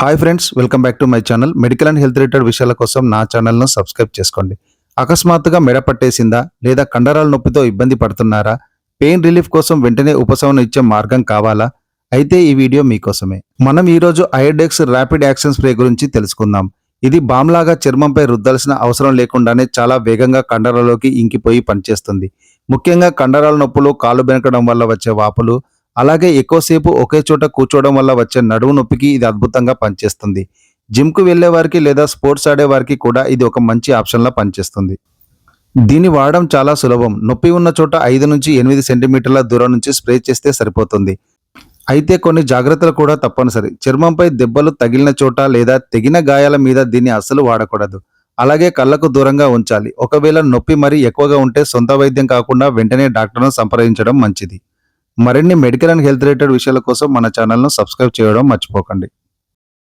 Hi friends, welcome back to my channel. Medical and health related విషయాల కోసం నా ఛానల్ను సబ్స్క్రైబ్ చేసుకోండి. అకస్మాత్తుగా మెడ పట్టేసిందా లేదా కండరాల నొప్పితో ఇబ్బంది పడుతున్నారా? పెయిన్ రిలీఫ్ కోసం వెంటనే ఉపశమనం ఇచ్చే మార్గం కావాలా? అయితే ఈ వీడియో మీకోసమే. మనం ఈరోజు ఐడెక్స్ ర్యాపిడ్ యాక్షన్ స్ప్రే గురించి తెలుసుకుందాం. ఇది బామ్లాగా చర్మంపై రుద్దాల్సిన అవసరం లేకుండానే చాలా వేగంగా కండరాల్లోకి ఇంకిపోయి పనిచేస్తుంది. ముఖ్యంగా కండరాల నొప్పులు, కాలు బెనకడం వల్ల వచ్చే వాపులు, అలాగే ఎక్కువసేపు ఒకే చోట కూర్చోవడం వల్ల వచ్చే నడుము నొప్పికి ఇది అద్భుతంగా పనిచేస్తుంది. జిమ్కు వెళ్లే వారికి లేదా స్పోర్ట్స్ ఆడే వారికి కూడా ఇది ఒక మంచి ఆప్షన్లా పనిచేస్తుంది. దీన్ని వాడడం చాలా సులభం. నొప్పి ఉన్న చోట 5 నుంచి 8 సెంటీమీటర్ల దూరం నుంచి స్ప్రే చేస్తే సరిపోతుంది. అయితే కొన్ని జాగ్రత్తలు కూడా తప్పనిసరి. చర్మంపై దెబ్బలు తగిలిన చోట లేదా తెగిన గాయాల మీద దీన్ని అస్సలు వాడకూడదు. అలాగే కళ్ళకు దూరంగా ఉంచాలి. ఒకవేళ నొప్పి మరీ ఎక్కువగా ఉంటే సొంత వైద్యం కాకుండా వెంటనే డాక్టర్ను సంప్రదించడం మంచిది. మరిన్ని మెడికల్ అండ్ హెల్త్ రిలేటెడ్ విషయాల కోసం మన ఛానల్ను సబ్స్క్రైబ్ చేయడం మర్చిపోకండి.